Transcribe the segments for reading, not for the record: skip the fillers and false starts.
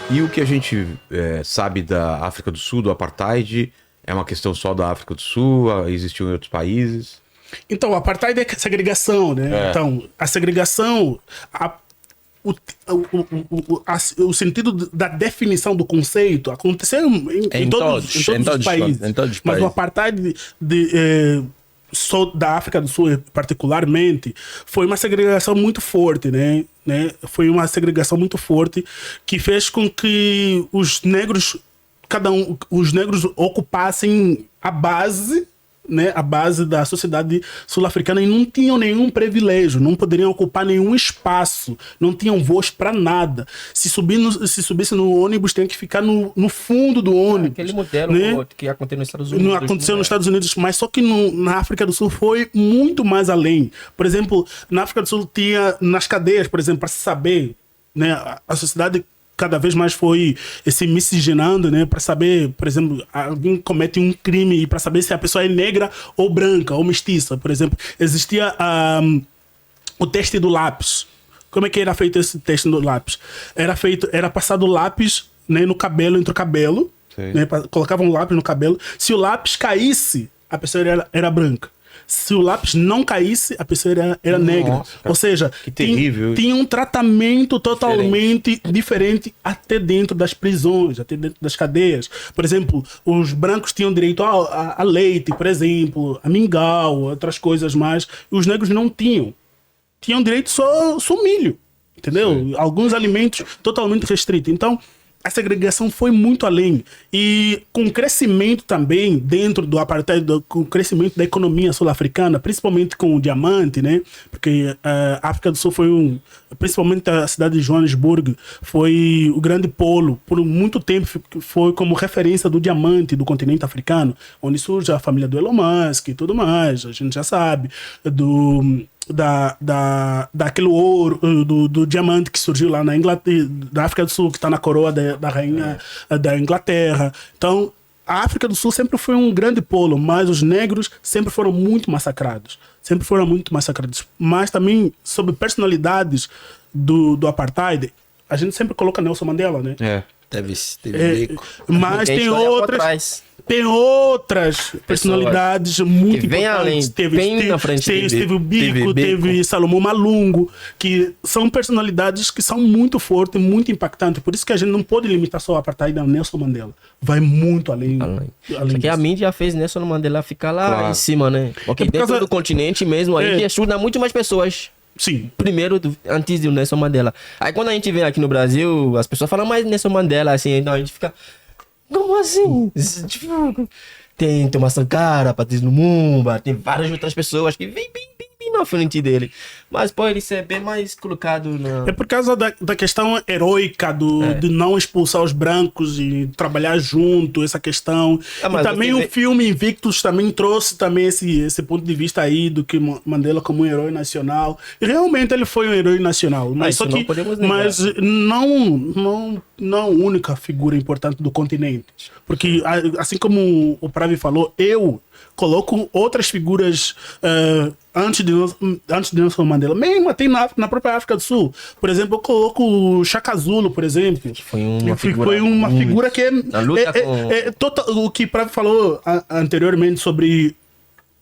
E o que a gente sabe da África do Sul, do apartheid, é uma questão só da África do Sul? Existiu em outros países? Então, o apartheid é segregação, né? Então, a segregação, o sentido da definição do conceito aconteceu em todos os países. Mas o apartheid da África do Sul, particularmente, foi uma segregação muito forte, né? Foi uma segregação muito forte que fez com que os negros ocupassem a base, né, a base da sociedade sul-africana, e não tinham nenhum privilégio, não poderiam ocupar nenhum espaço, não tinham voz para nada. Se subisse no ônibus, tem que ficar no fundo do ônibus. Aquele modelo, né, que aconteceu nos Estados Unidos. Não aconteceu nos Estados Unidos, mas só que na África do Sul foi muito mais além. Por exemplo, na África do Sul tinha nas cadeias, por exemplo, para se saber, né, a sociedade cada vez mais foi se miscigenando, né? Para saber, por exemplo, alguém comete um crime e para saber se a pessoa é negra ou branca ou mestiça, por exemplo, existia o teste do lápis. Como é que era feito esse teste do lápis? Era passado lápis, né, no cabelo, entre o cabelo, né? Colocavam um lápis no cabelo. Se o lápis caísse, a pessoa era branca. Se o lápis não caísse, a pessoa era negra. Nossa, ou seja, tinha um tratamento totalmente diferente até dentro das prisões, até dentro das cadeias. Por exemplo, os brancos tinham direito a leite, por exemplo, a mingau, outras coisas mais. E os negros não tinham. Tinham direito só milho, entendeu? Sim. Alguns alimentos totalmente restritos. Então, a segregação foi muito além. E com o crescimento também dentro do apartheid, com o crescimento da economia sul-africana, principalmente com o diamante, né? Porque a África do Sul foi principalmente a cidade de Joanesburgo, foi o grande polo. Por muito tempo foi como referência do diamante do continente africano, onde surge a família do Elon Musk e tudo mais. A gente já sabe daquele ouro, do diamante que surgiu lá na Inglaterra, da África do Sul, que está na coroa da rainha da Inglaterra. Então, a África do Sul sempre foi um grande polo, mas os negros sempre foram muito massacrados. Mas também, sobre personalidades do apartheid, a gente sempre coloca Nelson Mandela, né? Teve mas tem outras personalidades muito que vem importantes. Além, teve o Biko, teve Salomão Malungo, que são personalidades que são muito fortes, muito impactantes. Por isso que a gente não pode limitar só o apartheid a Nelson Mandela. Vai muito além. Só que a mídia fez Nelson Mandela ficar lá em cima, né? Porque dentro do continente mesmo, a Índia ajuda muito mais pessoas. Sim. Primeiro, antes do Nelson Mandela. Aí quando a gente vem aqui no Brasil, as pessoas falam mais Nelson Mandela, assim, então a gente fica... Como assim? Tipo, tem Thomas Sankara, Patrice Lumumba, tem várias outras pessoas que vêm bem na frente dele. Mas pode ser bem mais colocado na... É por causa da questão heróica de não expulsar os brancos e trabalhar junto, essa questão. E também o filme Invictus também trouxe também esse ponto de vista aí do que Mandela como um herói nacional. E realmente ele foi um herói nacional. Mas só que não a única figura importante do continente. Porque assim como o Pravi falou, eu coloco outras figuras antes de Nelson Mandela. Mesmo até na própria África do Sul. Por exemplo, eu coloco o Shaka Zulu, por exemplo. Que foi uma figura que o que Pravi falou anteriormente sobre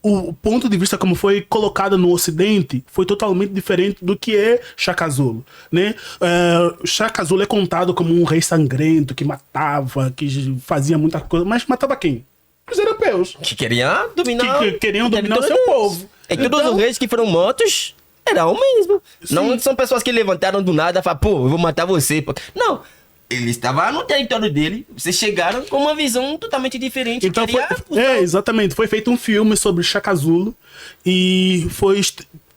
o ponto de vista como foi colocado no Ocidente foi totalmente diferente do que é Shaka Zulu, né? Shaka Zulu é contado como um rei sangrento que matava, que fazia muita coisa, mas matava quem? Os europeus. Que queriam dominar o seu povo. E todos os reis que foram mortos eram o mesmo. Sim. Não são pessoas que levantaram do nada e falaram, pô, eu vou matar você. Não. Ele estava no território dele. Vocês chegaram com uma visão totalmente diferente. Então exatamente. Foi feito um filme sobre Shaka Zulu e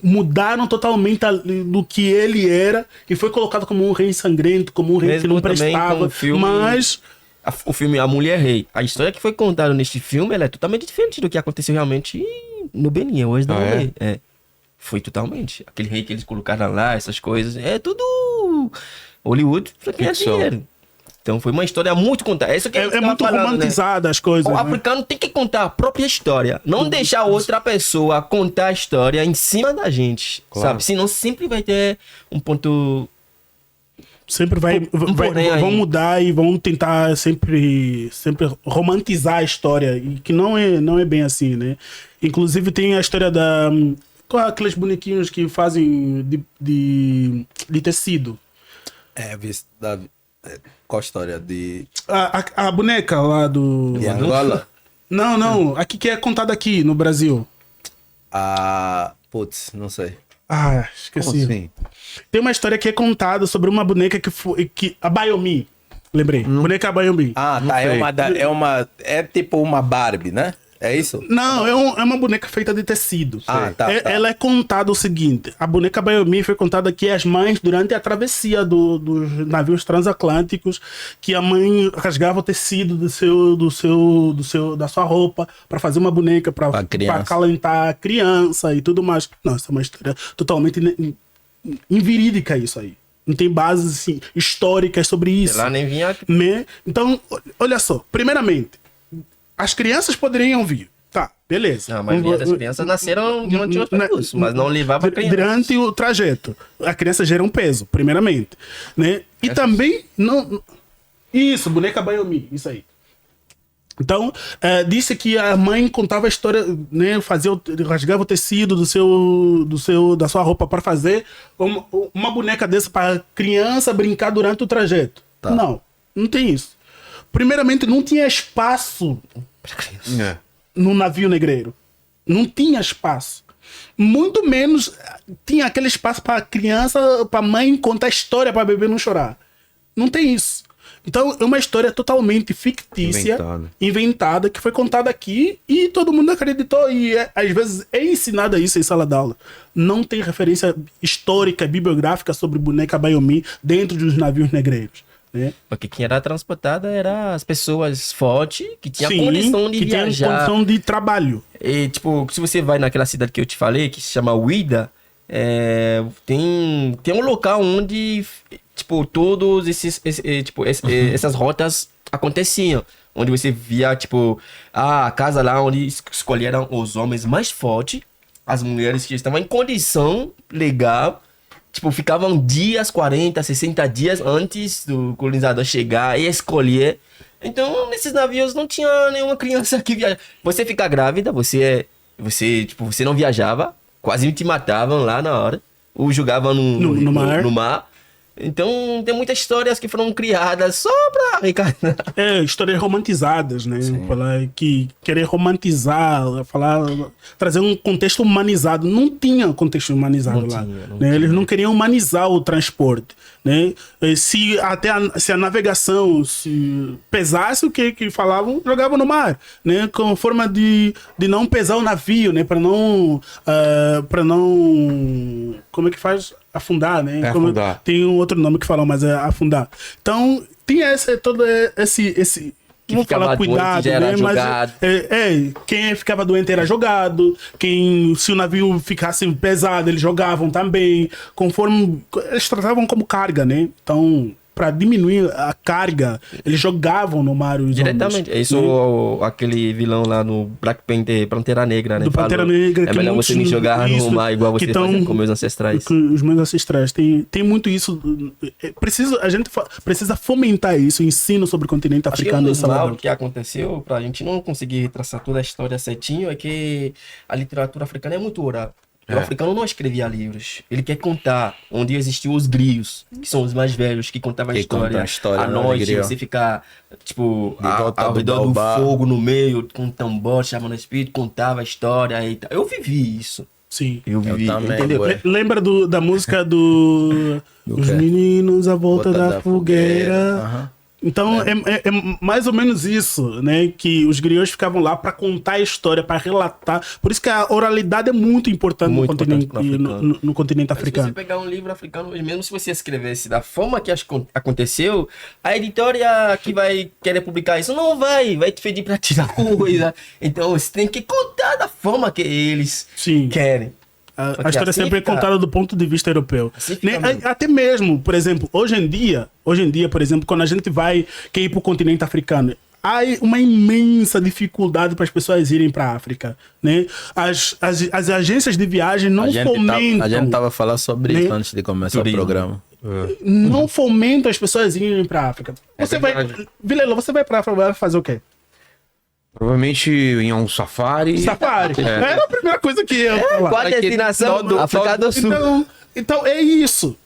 mudaram totalmente do que ele era e foi colocado como um rei sangrento, como um rei mesmo que não prestava. Mas o filme A Mulher Rei, a história que foi contada neste filme, ela é totalmente diferente do que aconteceu realmente no Benin, hoje não foi totalmente. Aquele rei que eles colocaram lá, essas coisas, é tudo Hollywood pra ganhar dinheiro. Então foi uma história muito contada. Isso que é muito romantizada, né? As coisas. O africano tem que contar a própria história. Não deixar outra pessoa contar a história em cima da gente. Claro. Sabe? Senão sempre vai ter um ponto Sempre porém aí. vão mudar e vão tentar sempre romantizar a história. E que não é bem assim, né? Inclusive tem a história da... Qual é aqueles bonequinhos que fazem de tecido? Qual a história? A boneca lá do... De Angola? Não. Aqui que é contada aqui no Brasil. Putz, não sei. Ah, esqueci. Como assim? Tem uma história que é contada sobre uma boneca a Bayomi. Lembrei. Boneca Bayomi. Tá. É tipo uma Barbie, né? É isso? Não, é uma boneca feita de tecido. Tá. Ela é contada o seguinte: a boneca Bayomi foi contada que as mães, durante a travessia dos navios transatlânticos, que a mãe rasgava o tecido da sua roupa para fazer uma boneca para acalentar a criança e tudo mais. Não, essa é uma história totalmente inverídica, isso aí. Não tem bases assim, históricas sobre isso. Lá nem vinha. Né? Então, olha só. Primeiramente, as crianças poderiam vir. Tá, beleza. Não, a maioria das crianças nasceram de um percurso, mas não levava criança. Durante o trajeto. A criança gera um peso, primeiramente. Né? E também... não. Isso, boneca Bayomi, isso aí. Então, disse que a mãe contava a história, né, rasgava o tecido da sua roupa para fazer uma boneca dessa para criança brincar durante o trajeto. Tá. Não tem isso. Primeiramente, não tinha espaço no navio negreiro. Não tinha espaço. Muito menos tinha aquele espaço para criança, para mãe contar história para bebê não chorar. Não tem isso. Então, é uma história totalmente fictícia, inventada, que foi contada aqui e todo mundo acreditou. E às vezes é ensinada isso em sala de aula. Não tem referência histórica, bibliográfica sobre boneca Bayomi dentro dos navios negreiros. Né? Porque quem era transportada eram as pessoas fortes que tinham condição de viajar. Tinham condição de trabalho. E, tipo, se você vai naquela cidade que eu te falei, que se chama Uida, tem um local onde, tipo, todos essas rotas aconteciam. Onde você via, tipo, a casa lá onde escolheram os homens mais fortes, as mulheres que estavam em condição legal. Tipo, ficavam dias, 40, 60 dias antes do colonizador chegar e escolher. Então, nesses navios não tinha nenhuma criança que viajava. Você fica grávida, você não viajava, quase te matavam lá na hora. Ou jogavam no mar. Então, tem muitas histórias que foram criadas só pra arrecadar. Histórias romantizadas, né? Querer romantizar, trazer um contexto humanizado. Não tinha contexto humanizado lá. Eles não queriam humanizar o transporte. Né? Se a navegação pesasse o que falavam, jogavam no mar. Né? Com forma de não pesar o navio, né? Para não... Como é que faz? Afundar, né? Afundar. Tem um outro nome que falam, mas é afundar. Então, tinha todo esse Que vamos falar cuidado, né? Mas quem ficava doente era jogado, se o navio ficasse pesado, eles jogavam também, conforme eles tratavam como carga, né? Então, para diminuir a carga, eles jogavam no mar os diretamente. Homens, isso, aquele vilão lá no Black Panther, Pantera Negra, né? Do Pantera Negra. É melhor você me jogar no mar igual você fazia com meus ancestrais. Os meus ancestrais. Tem muito isso. A gente precisa fomentar isso, o ensino sobre o continente africano. Acho que o que aconteceu, pra gente não conseguir traçar toda a história certinho, é que a literatura africana é muito oral. O africano não escrevia livros. Ele quer contar onde existiam os griots, que são os mais velhos, que contavam a história. À noite, você ficar, tipo, ao redor do fogo, no meio, com um tambor, chamando o espírito, contava a história e tal. Eu vivi isso. Sim. Eu vivi, também, entendeu? Lembra da música Os meninos à volta da fogueira. Então, é mais ou menos isso, né? Que os griots ficavam lá para contar a história, para relatar. Por isso que a oralidade é muito importante no continente africano. Se você pegar um livro africano, mesmo se você escrevesse da forma que aconteceu, a editora que vai querer publicar isso não vai te pedir para tirar coisa. Então, você tem que contar da forma que eles querem. A história sempre é contada do ponto de vista europeu. Até mesmo, por exemplo, hoje em dia, por exemplo, quando a gente quer ir para o continente africano, há uma imensa dificuldade para as pessoas irem para a África. Né? As agências de viagem não fomentam. A gente estava falando sobre isso antes de começar o programa. não fomentam as pessoas irem pra África. Você vai, verdade. Vilela, você vai pra África, vai fazer o quê? Provavelmente em um safari. Safari. Era a primeira coisa que ia falar. Qual a Aqui, destinação? todo- África do Sul. Então é isso.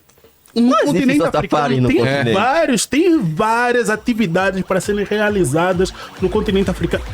No continente existe só safari africano no tem continente. tem várias atividades para serem realizadas no continente africano.